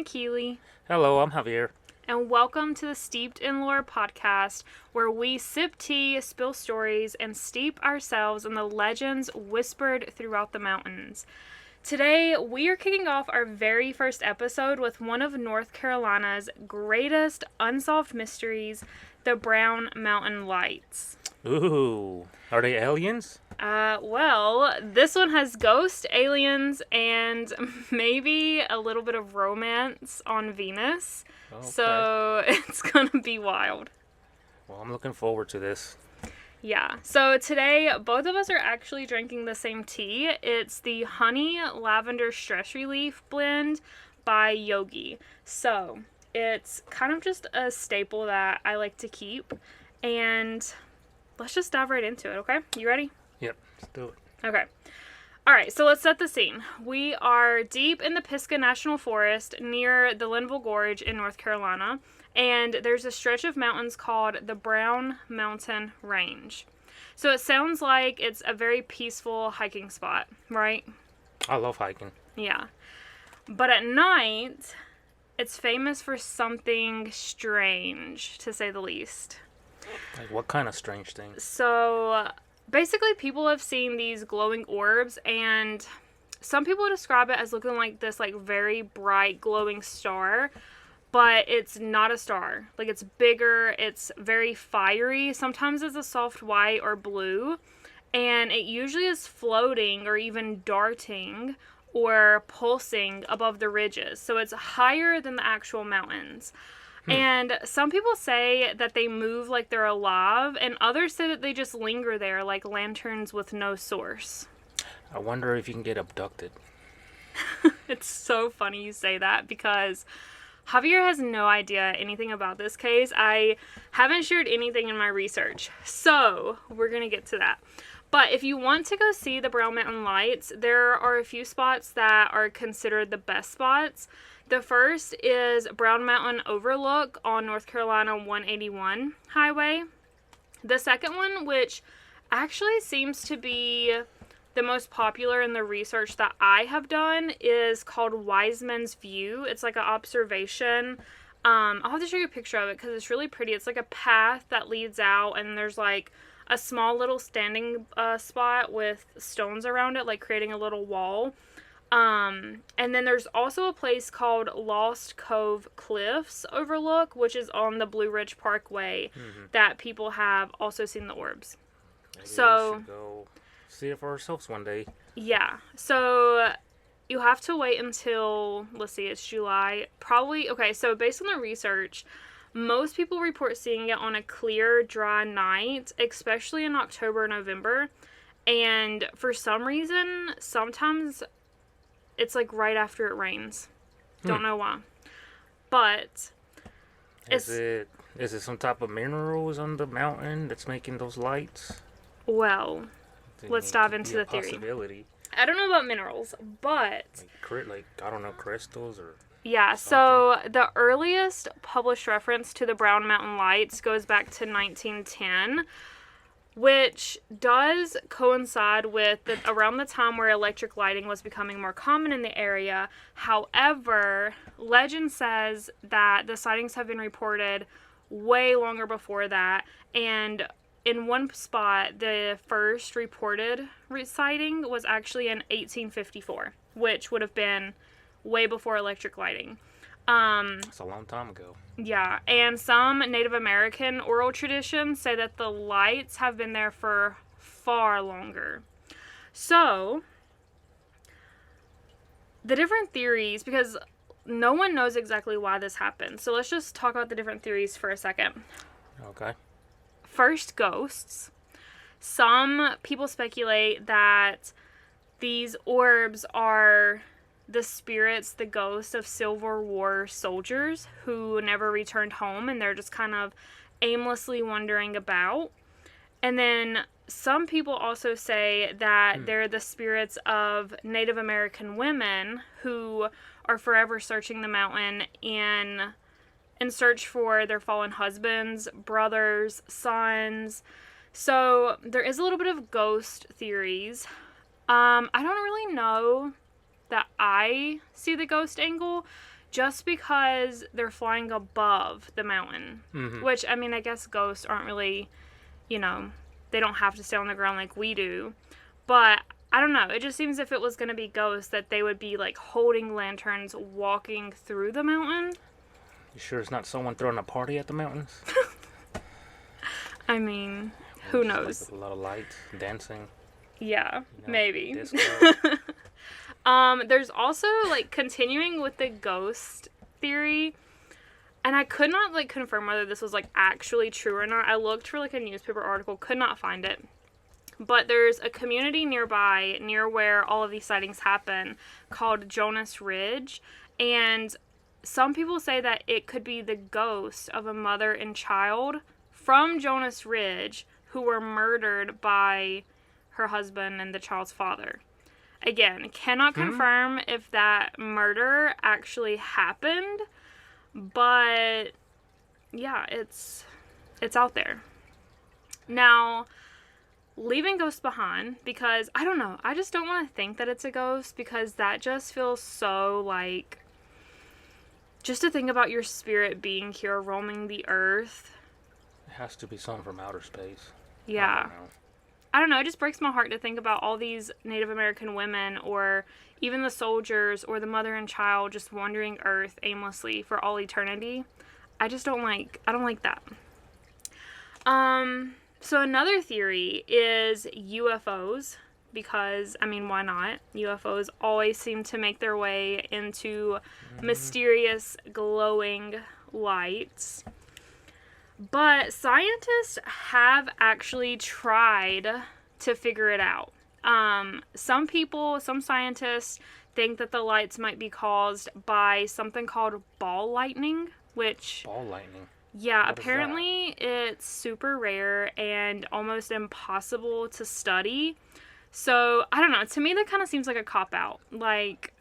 Mickeeley. Hello, I'm Xavier. And welcome to the Steeped in Lore podcast, where we sip tea, spill stories, and steep ourselves in the legends whispered throughout the mountains. Today, we are kicking off our very first episode with one of North Carolina's greatest unsolved mysteries, the Brown Mountain Lights. Ooh, are they aliens? Well, this one has ghosts, aliens, and maybe a little bit of romance on Venus. Okay. So it's gonna be wild. Well, I'm looking forward to this. Yeah. So today, both of us are actually drinking the same tea. It's the Honey Lavender Stress Relief Blend by Yogi. So it's kind of just a staple that I like to keep. And let's just dive right into it, okay? You ready? Yep, let's do it. Okay. All right, so let's set the scene. We are deep in the Pisgah National Forest near the Linville Gorge in North Carolina, and there's a stretch of mountains called the Brown Mountain Range. So it sounds like it's a very peaceful hiking spot, right? I love hiking. Yeah. But at night, it's famous for something strange, to say the least. Like, what kind of strange things? So basically, people have seen these glowing orbs, and some people describe it as looking like this, like, very bright glowing star, but it's not a star. Like, it's bigger, it's very fiery. Sometimes it's a soft white or blue, and it usually is floating or even darting or pulsing above the ridges. So it's higher than the actual mountains. And some people say that they move like they're alive, and others say that they just linger there like lanterns with no source. I wonder if you can get abducted. It's so funny you say that, because Javier has no idea anything about this case. I haven't shared anything in my research, so we're going to get to that. But if you want to go see the Brown Mountain Lights, there are a few spots that are considered the best spots. The first is Brown Mountain Overlook on North Carolina 181 highway. The second one, which actually seems to be the most popular in the research that I have done, is called Wiseman's View. It's like an observation. I'll have to show you a picture of it because it's really pretty. It's like a path that leads out, and there's like a small little standing spot with stones around it, like creating a little wall. And then there's also a place called Lost Cove Cliffs Overlook, which is on the Blue Ridge Parkway, that people have also seen the orbs. Maybe So we should go see it for ourselves one day. Yeah. So you have to wait until, let's see, it's July. Probably, okay, so based on the research, most people report seeing it on a clear, dry night, especially in October, November. And for some reason, sometimes it's like right after it rains. Don't know why. But Is it some type of minerals on the mountain that's making those lights? well, let's dive into the theory. Possibility. I don't know about minerals, but Like I don't know, crystals or yeah, so the earliest published reference to the Brown Mountain Lights goes back to 1910, which does coincide with around the time where electric lighting was becoming more common in the area. However, legend says that the sightings have been reported way longer before that, and in one spot, the first reported sighting was actually in 1854, which would have been way before electric lighting. That's a long time ago. Yeah, and some Native American oral traditions say that the lights have been there for far longer. So, the different theories, because no one knows exactly why this happened. So let's just talk about the different theories for a second. Okay. First, ghosts. Some people speculate that these orbs are the spirits, the ghosts of Civil War soldiers who never returned home, and they're just kind of aimlessly wandering about. And then some people also say that they're the spirits of Native American women who are forever searching the mountain in search for their fallen husbands, brothers, sons. So there is a little bit of ghost theories. I don't really know that I see the ghost angle. just because they're flying above the mountain. Mm-hmm. Which, I mean, I guess ghosts aren't really, you know, they don't have to stay on the ground like we do. But I don't know. It just seems if it was going to be ghosts that they would be like holding lanterns walking through the mountain. You sure it's not someone throwing a party at the mountains? I mean, who knows? Like a lot of lights, dancing. Yeah, maybe. Disco. There's also, like, continuing with the ghost theory, and I could not, like, confirm whether this was, like, actually true or not. I looked for, like, a newspaper article, could not find it. But there's a community nearby, near where all of these sightings happen, called Jonas Ridge, and some people say that it could be the ghost of a mother and child from Jonas Ridge who were murdered by her husband and the child's father. Again, cannot confirm if that murder actually happened, but yeah, it's out there. Now, leaving ghosts behind, because I don't know, I just don't want to think that it's a ghost, because that just feels so like, just to think about your spirit being here roaming the earth. It has to be something from outer space. Yeah. I don't know, it just breaks my heart to think about all these Native American women, or even the soldiers, or the mother and child just wandering Earth aimlessly for all eternity. I don't like that. So another theory is UFOs, because, I mean, why not? UFOs always seem to make their way into mysterious glowing lights. But scientists have actually tried to figure it out. Some scientists think that the lights might be caused by something called ball lightning, which... Ball lightning? Yeah, apparently it's super rare and almost impossible to study. So, I don't know. To me, that kind of seems like a cop-out. Like,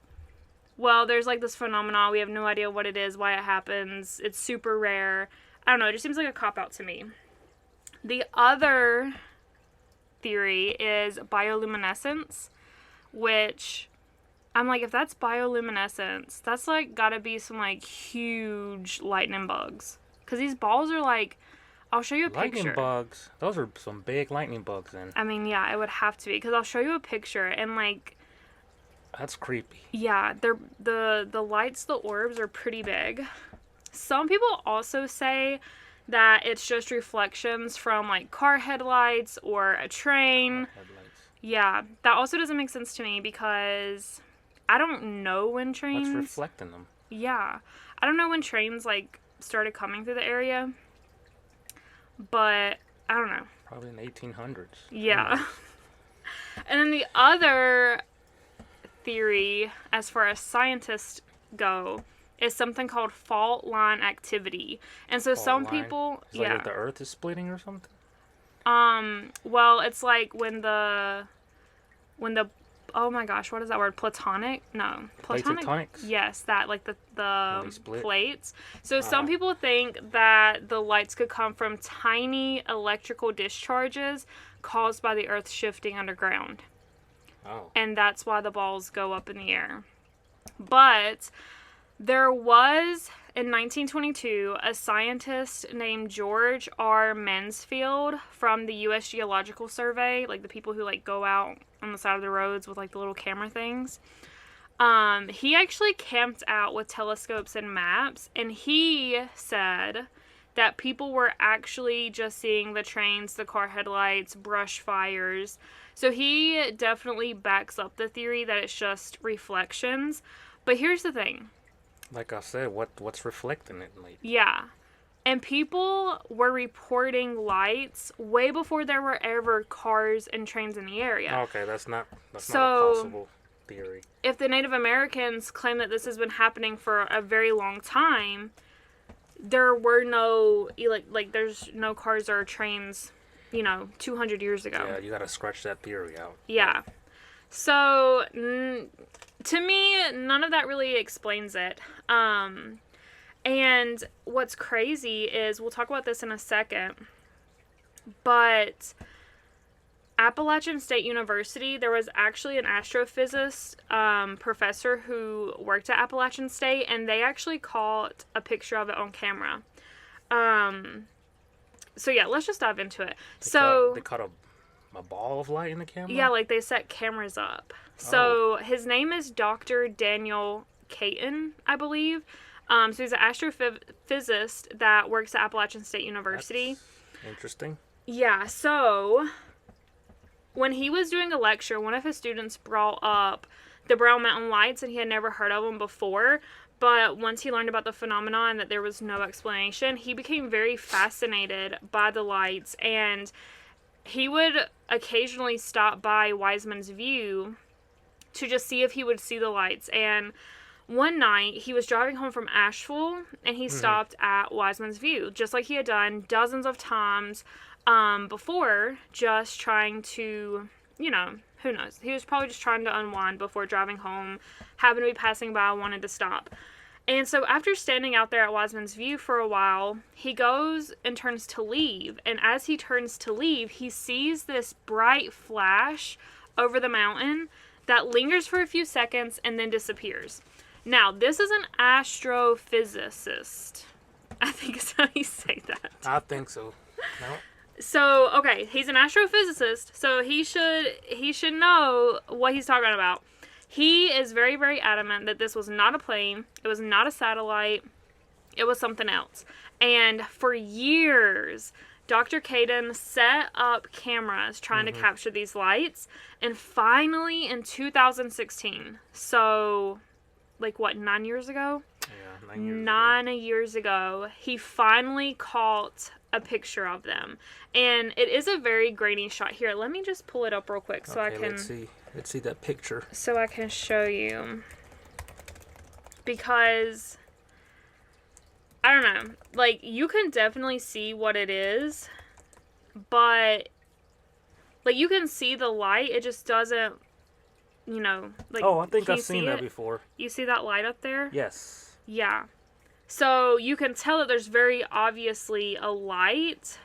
well, there's like this phenomenon. We have no idea what it is, why it happens. It's super rare. I don't know, it just seems like a cop-out to me. The other theory is bioluminescence, which I'm like, if that's bioluminescence, that's like gotta be some like huge lightning bugs. Because these balls are like, I'll show you a picture. Lightning bugs? Those are some big lightning bugs then. I mean, yeah, it would have to be, because I'll show you a picture, and like... That's creepy. Yeah, the lights, the orbs are pretty big. Some people also say that it's just reflections from, like, car headlights or a train. Car headlights. Yeah, that also doesn't make sense to me, because I don't know when trains... What's reflecting them? Yeah. I don't know when trains, like, started coming through the area, but I don't know. Probably in the 1800s. Yeah. And then the other theory, as far as scientists go, is something called fault line activity. And so some people, it's like if the earth is splitting or something? Well, it's like when the oh my gosh, what is that word? Platonic? No. Platonic? Tectonics? Yes, that, like the plates. So some Uh-huh. people think that the lights could come from tiny electrical discharges caused by the earth shifting underground. Oh. And that's why the balls go up in the air. But there was, in 1922, a scientist named George R. Mansfield from the U.S. Geological Survey, like the people who like go out on the side of the roads with like the little camera things. He actually camped out with telescopes and maps, and he said that people were actually just seeing the trains, the car headlights, brush fires. So he definitely backs up the theory that it's just reflections. But here's the thing. Like I said, what's reflecting it? Like, Yeah. And people were reporting lights way before there were ever cars and trains in the area. okay, that's not a So, possible theory. if the Native Americans claim that this has been happening for a very long time, there were no, like there's no cars or trains, 200 years ago. Yeah, you gotta scratch that theory out. Yeah. So, to me, none of that really explains it. And what's crazy is, we'll talk about this in a second, but Appalachian State University, there was actually an astrophysicist professor who worked at Appalachian State, and they actually caught a picture of it on camera. So yeah, let's just dive into it. They caught a ball of light in the camera? Yeah, like they set cameras up. So his name is Dr. Daniel Caton, I believe. So he's an astrophysicist that works at Appalachian State University. That's interesting. Yeah, so when he was doing a lecture, one of his students brought up the Brown Mountain Lights, and he had never heard of them before. But once he learned about the phenomenon and that there was no explanation, he became very fascinated by the lights, and he would occasionally stop by Wiseman's View to just see if he would see the lights. And one night, he was driving home from Asheville, and he stopped at Wiseman's View, just like he had done dozens of times before, just trying to, you know, who knows. He was probably just trying to unwind before driving home, happened to be passing by, wanted to stop. And so after standing out there at Wiseman's View for a while, he goes and turns to leave. And as he turns to leave, he sees this bright flash over the mountain that lingers for a few seconds and then disappears. Now, this is an astrophysicist. I think is how you say that. I think so. No. So, okay, he's an astrophysicist, so he should know what he's talking about. He is very, very adamant that this was not a plane, it was not a satellite, it was something else. And for years, Dr. Caton set up cameras trying to capture these lights, and finally in 2016, so, like what, 9 years ago? Yeah, 9 years ago, he finally caught a picture of them. And it is a very grainy shot. Here, let me just pull it up real quick so I can... Let's see that picture. So I can show you. Because, I don't know. Like, you can definitely see what it is. But, like, you can see the light. It just doesn't, you know, like... Oh, I think I've seen that before. You see that light up there? Yes. Yeah. So you can tell that there's very obviously a light,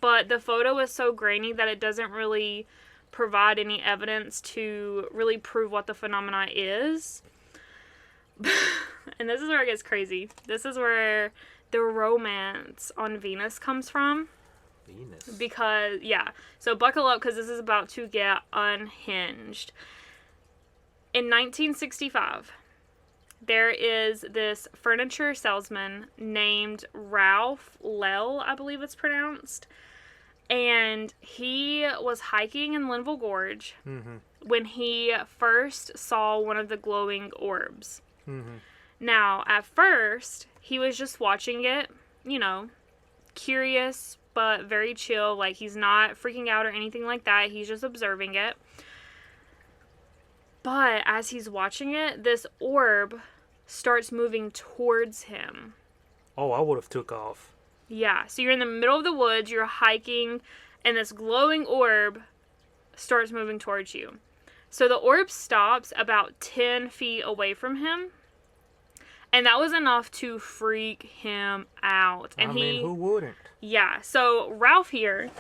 but the photo is so grainy that it doesn't really provide any evidence to really prove what the phenomena is. And this is where it gets crazy. This is where the romance on Venus comes from. Venus. Because, yeah. So buckle up, because this is about to get unhinged. In 1965... there is this furniture salesman named Ralph Lell, I believe it's pronounced. And he was hiking in Linville Gorge when he first saw one of the glowing orbs. Now, at first, he was just watching it, you know, curious, but very chill. Like, he's not freaking out or anything like that. He's just observing it. But as he's watching it, this orb starts moving towards him. Oh, I would have took off. Yeah, so you're in the middle of the woods, you're hiking, and this glowing orb starts moving towards you. So the orb stops about 10 feet away from him, and that was enough to freak him out. And who wouldn't? Yeah, so Ralph here,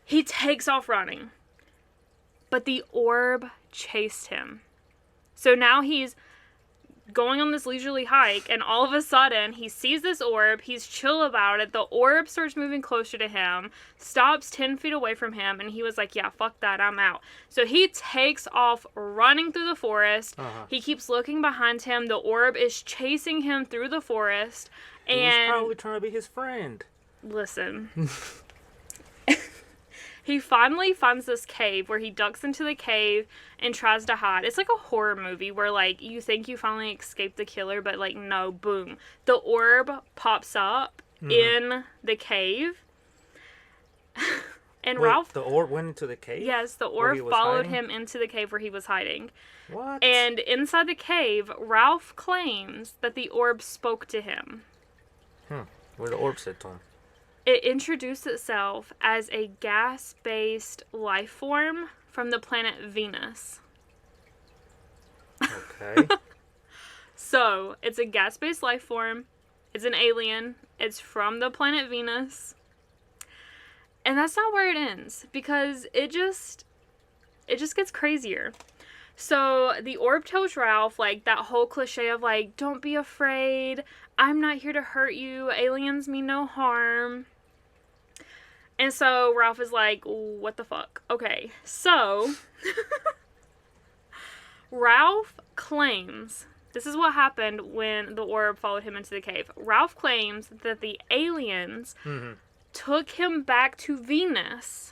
he takes off running. But the orb chased him. So now he's going on this leisurely hike, and all of a sudden, he sees this orb, he's chill about it, the orb starts moving closer to him, stops 10 feet away from him, and he was like, yeah, fuck that, I'm out. So he takes off running through the forest, he keeps looking behind him, the orb is chasing him through the forest, and... he was probably trying to be his friend. Listen... He finally finds this cave where he ducks into the cave and tries to hide. It's like a horror movie where, like, you think you finally escaped the killer, but, like, no, boom. The orb pops up in the cave. And Wait, Ralph... the orb went into the cave? Yes, the orb followed him into the cave where he was hiding. What? And inside the cave, Ralph claims that the orb spoke to him. What the orb said to him? It introduced itself as a gas-based life form from the planet Venus. Okay. So, it's a gas-based life form. It's an alien. It's from the planet Venus. And that's not where it ends, because it just gets crazier. So the orb tells Ralph, like, that whole cliche of, like, don't be afraid, I'm not here to hurt you, aliens mean no harm. And so Ralph is like, what the fuck? Okay, so Ralph claims, this is what happened when the orb followed him into the cave. Ralph claims that the aliens took him back to Venus.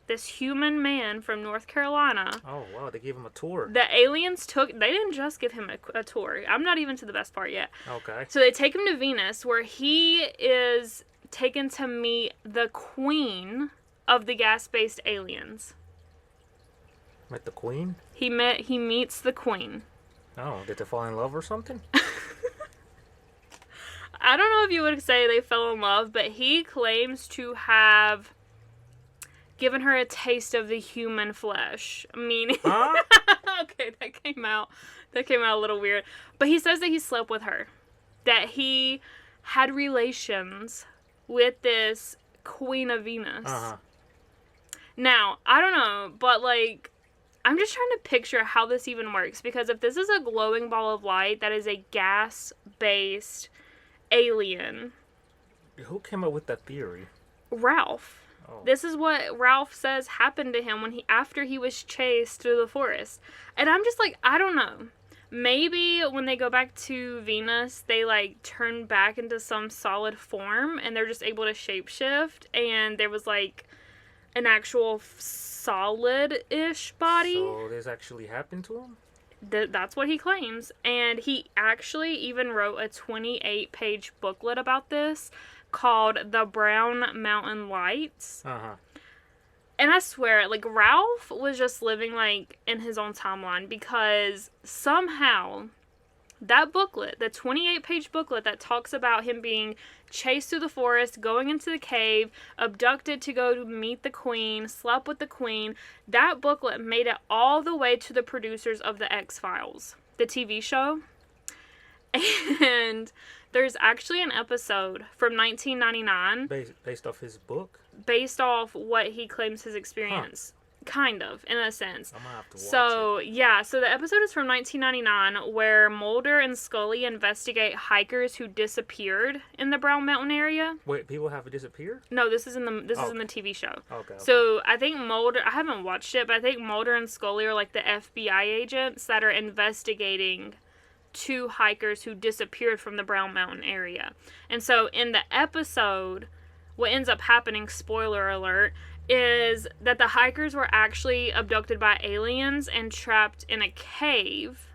This human man from North Carolina. Oh, wow, they gave him a tour. The aliens they didn't just give him a tour. I'm not even to the best part yet. Okay. So they take him to Venus, where he is taken to meet the queen of the gas-based aliens. Met the queen? He meets the queen. Oh, did they fall in love or something? I don't know if you would say they fell in love, but he claims to have given her a taste of the human flesh. Meaning, huh? Okay, that came out a little weird. But he says that he slept with her, that he had relations with this Queen of Venus. Uh-huh. Now, I don't know, but, like, I'm just trying to picture how this even works, because if this is a glowing ball of light that is a gas-based alien. Who came up with that theory? Ralph. Oh. This is what Ralph says happened to him after he was chased through the forest. And I'm just like, I don't know. Maybe when they go back to Venus, they, like, turn back into some solid form and they're just able to shapeshift, and there was, like, an actual solid-ish body. So this actually happened to him? That's what he claims. And he actually even wrote a 28-page booklet about this called The Brown Mountain Lights. Uh-huh. And I swear, like, Ralph was just living, like, in his own timeline, because somehow that booklet, the 28-page booklet that talks about him being chased through the forest, going into the cave, abducted to go to meet the queen, slept with the queen, that booklet made it all the way to the producers of the X-Files, the TV show. And there's actually an episode from 1999. Based off his book? Based off what he claims his experience. Kind of, in a sense. I'm gonna have to watch it. Yeah, so the episode is from 1999, where Mulder and Scully investigate hikers who disappeared in the Brown Mountain area. Wait, people have disappeared? No, this is in the TV show. Okay. So I think Mulder, I haven't watched it, but I think Mulder and Scully are like the FBI agents that are investigating 2 hikers who disappeared from the Brown Mountain area. And so in the episode, what ends up happening, spoiler alert, is that the hikers were actually abducted by aliens and trapped in a cave.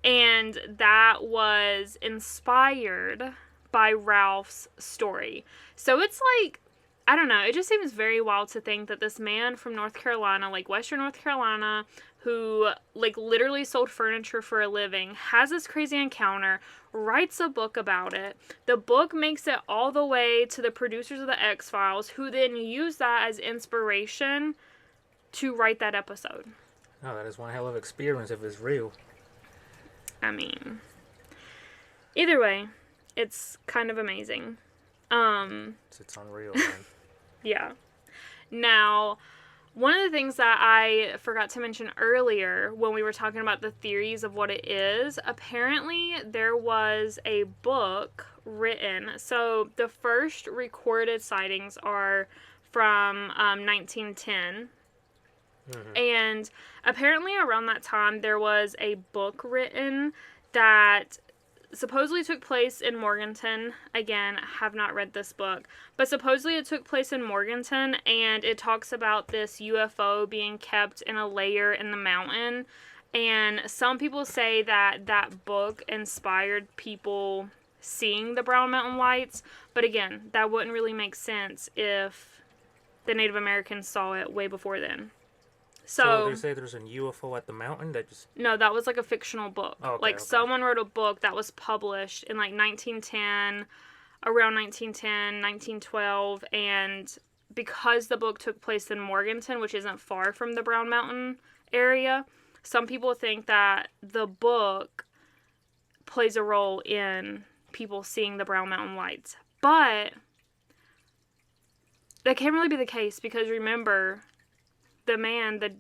And that was inspired by Ralph's story. So it's like, I don't know, it just seems very wild to think that this man from North Carolina, like Western North Carolina, who, like, literally sold furniture for a living, has this crazy encounter, writes a book about it. The book makes it all the way to the producers of the X-Files, who then use that as inspiration to write that episode. Oh, that is one hell of an experience if it's real. I mean, either way, it's kind of amazing. It's unreal, man. Yeah. Now, one of the things that I forgot to mention earlier when we were talking about the theories of what it is, apparently there was a book written. So the first recorded sightings are from 1910. Mm-hmm. And apparently around that time there was a book written that supposedly took place in Morganton. Again, I have not read this book, but supposedly it took place in Morganton, and it talks about this UFO being kept in a layer in the mountain. And some people say that that book inspired people seeing the Brown Mountain Lights, but again, that wouldn't really make sense if the Native Americans saw it way before then. So they say there's a UFO at the mountain that just... No, that was like a fictional book. Oh, okay, like okay. Someone wrote a book that was published in like 1910, around 1910, 1912, and because the book took place in Morganton, which isn't far from the Brown Mountain area, some people think that the book plays a role in people seeing the Brown Mountain Lights. But that can't really be the case because remember, the man, the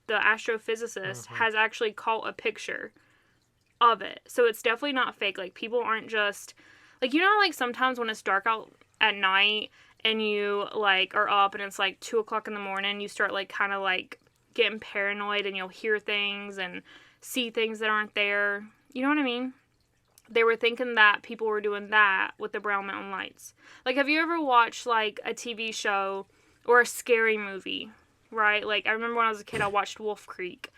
astrophysicist, has actually caught a picture of it. So it's definitely not fake. Like, people aren't just, like, you know, like, sometimes when it's dark out at night and you, like, are up and it's, like, 2 o'clock in the morning, you start, like, kind of, like, getting paranoid and you'll hear things and see things that aren't there. You know what I mean? They were thinking that people were doing that with the Brown Mountain Lights. Like, have you ever watched, like, a TV show or a scary movie, right? Like, I remember when I was a kid, I watched Wolf Creek.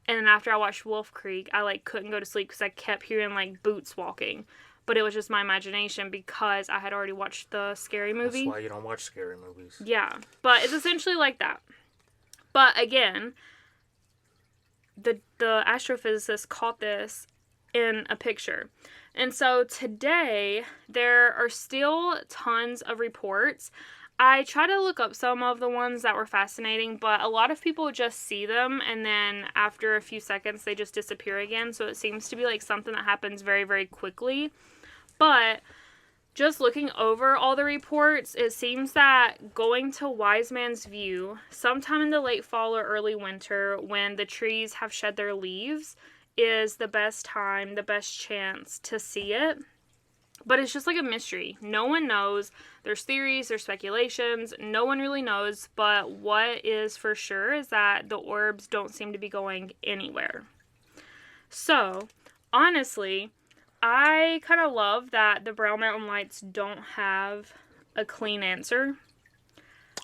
And then after I watched Wolf Creek, I, like, couldn't go to sleep because I kept hearing, like, boots walking. But it was just my imagination because I had already watched the scary movie. That's why you don't watch scary movies. Yeah. But it's essentially like that. But, again, the astrophysicist caught this in a picture. And so today, there are still tons of reports. I try to look up some of the ones that were fascinating, but a lot of people just see them, and then after a few seconds, they just disappear again. So it seems to be like something that happens very, very quickly. But just looking over all the reports, it seems that going to Wise Man's View, sometime in the late fall or early winter, when the trees have shed their leaves, is the best time, the best chance to see it. But it's just like a mystery. No one knows. There's theories, there's speculations. No one really knows. But what is for sure is that the orbs don't seem to be going anywhere. So, honestly, I kind of love that the Brown Mountain Lights don't have a clean answer.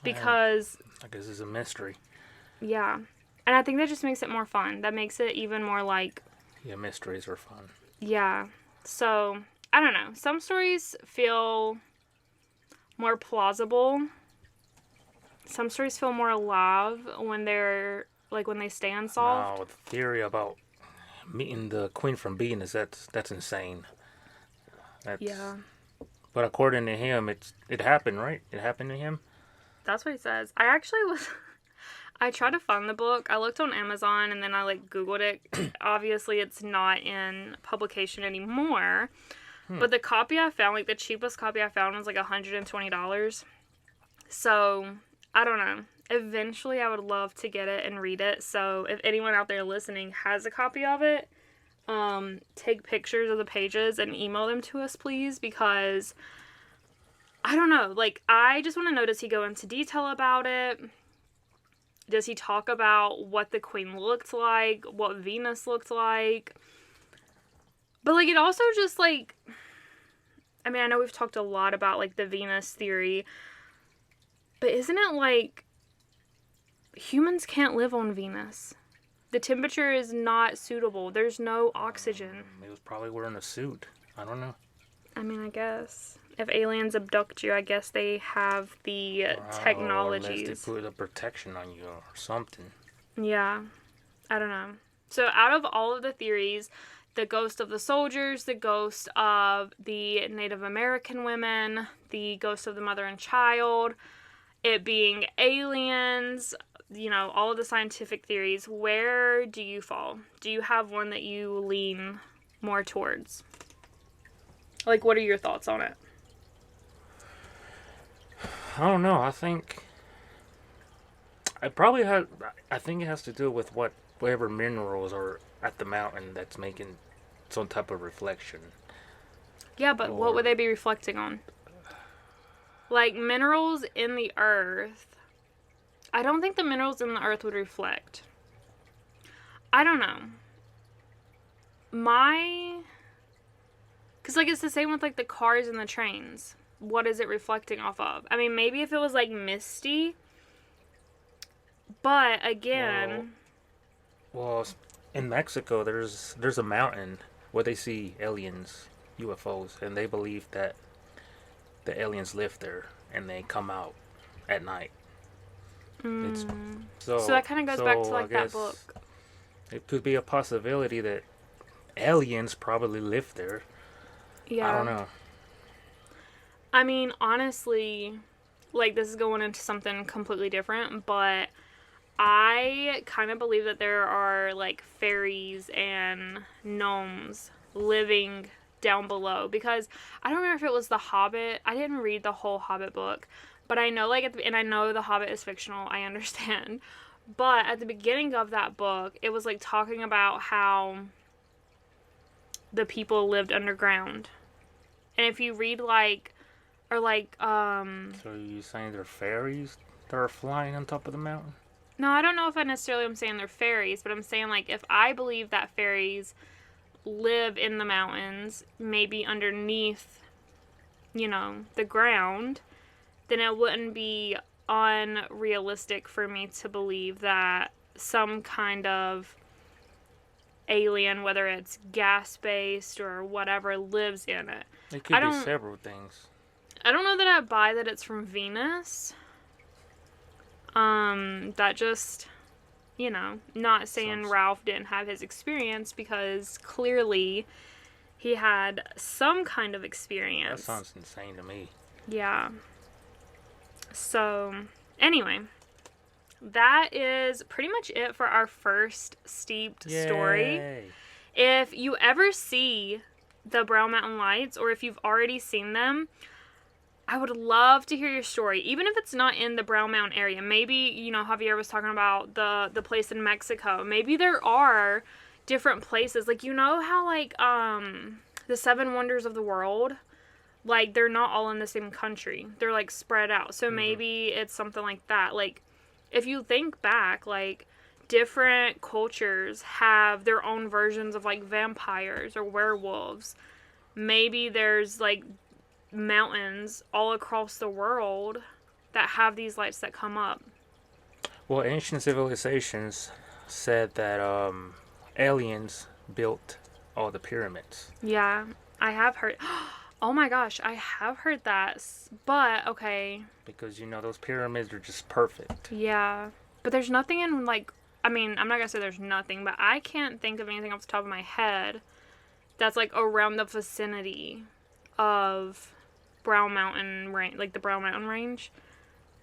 Because I guess it's a mystery. Yeah. And I think that just makes it more fun. That makes it even more like... Yeah, mysteries are fun. Yeah. So, I don't know. Some stories feel more plausible. Some stories feel more alive when they're, like, when they stay unsolved. No, the theory about meeting the Queen from Venus, that's insane. Yeah. But according to him, it happened, right? It happened to him? That's what he says. I tried to find the book. I looked on Amazon and then I, like, Googled it. Obviously, it's not in publication anymore. But the copy I found, like, the cheapest copy I found was, like, $120. So, I don't know. Eventually, I would love to get it and read it. So, if anyone out there listening has a copy of it, take pictures of the pages and email them to us, please. Because, I don't know. Like, I just want to know, does he go into detail about it? Does he talk about what the Queen looked like? What Venus looked like? But, like, it also just, like... I mean, I know we've talked a lot about, like, the Venus theory. But isn't it, like... humans can't live on Venus. The temperature is not suitable. There's no oxygen. He was probably wearing a suit. I don't know. I mean, I guess. If aliens abduct you, I guess they have the technologies. Unless they put a protection on you or something. Yeah. I don't know. So out of all of the theories, the ghost of the soldiers, the ghost of the Native American women, the ghost of the mother and child, it being aliens, you know, all of the scientific theories, where do you fall? Do you have one that you lean more towards? Like, what are your thoughts on it? I don't know. I think it has to do with whatever minerals are at the mountain that's making some type of reflection. Yeah, but what would they be reflecting on? Like, minerals in the earth. I don't think the minerals in the earth would reflect. I don't know. Because, like, it's the same with, like, the cars and the trains. What is it reflecting off of? I mean, maybe if it was, like, misty. But, again... Well, in Mexico, there's a mountain where they see aliens, UFOs, and they believe that the aliens live there, and they come out at night. So that kind of goes back to, like, that book. It could be a possibility that aliens probably live there. Yeah. I don't know. I mean, honestly, like, this is going into something completely different, but I kind of believe that there are, like, fairies and gnomes living down below, because I don't remember if it was The Hobbit. I didn't read the whole Hobbit book, but I know, like, and I know The Hobbit is fictional, I understand. But at the beginning of that book, it was, like, talking about how the people lived underground. And if you read, like, or, like, So you saying they're fairies that are flying on top of the mountain? no, I don't know if I necessarily am saying they're fairies, but I'm saying, like, if I believe that fairies live in the mountains, maybe underneath, you know, the ground, then it wouldn't be unrealistic for me to believe that some kind of alien, whether it's gas-based or whatever, lives in it. It could be several things. I don't know that I buy that it's from Venus. That just, you know, not saying Ralph didn't have his experience, because clearly he had some kind of experience. That sounds insane to me. Yeah. So, anyway, that is pretty much it for our first steeped story. If you ever see the Brown Mountain Lights, or if you've already seen them, I would love to hear your story, even if it's not in the Brown Mountain area. Maybe, you know, Javier was talking about the place in Mexico. Maybe there are different places. Like, you know how, like, the 7 Wonders of the World, like, they're not all in the same country. They're, like, spread out. So maybe it's something like that. Like, if you think back, like, different cultures have their own versions of, like, vampires or werewolves. Maybe there's, like, mountains all across the world that have these lights that come up. Well, ancient civilizations said that aliens built all the pyramids. Yeah, I have heard. Oh my gosh, I have heard that. But, okay. Because, you know, those pyramids are just perfect. Yeah. But there's nothing in, like, I mean, I'm not going to say there's nothing, but I can't think of anything off the top of my head that's, like, around the vicinity of Brown Mountain range, like the Brown Mountain range,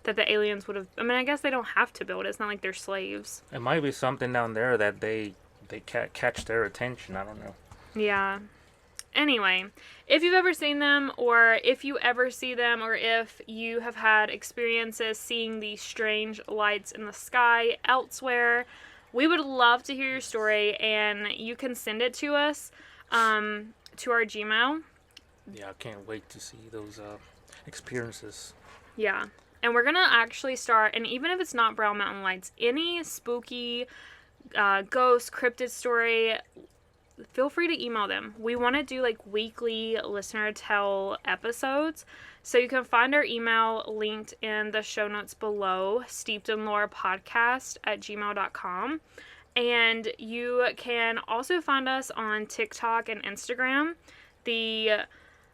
that the aliens would have. I mean, I guess they don't have to build it. It's not like they're slaves. It might be something down there that they catch their attention. I don't know. Yeah. Anyway, if you've ever seen them, or if you ever see them, or if you have had experiences seeing these strange lights in the sky elsewhere, we would love to hear your story, and you can send it to us to our Gmail. Yeah, I can't wait to see those experiences. Yeah. And we're going to actually start, and even if it's not Brown Mountain Lights, any spooky ghost, cryptid story, feel free to email them. We want to do, like, weekly listener tell episodes. So you can find our email linked in the show notes below, steepedinlorepodcast@gmail.com. And you can also find us on TikTok and Instagram. The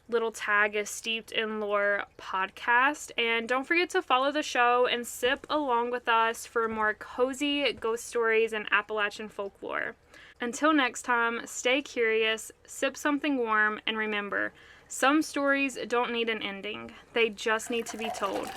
little tag is Steeped in Lore Podcast. And don't forget to follow the show and sip along with us for more cozy ghost stories and Appalachian folklore. Until next time, stay curious, sip something warm, and remember, some stories don't need an ending. They just need to be told.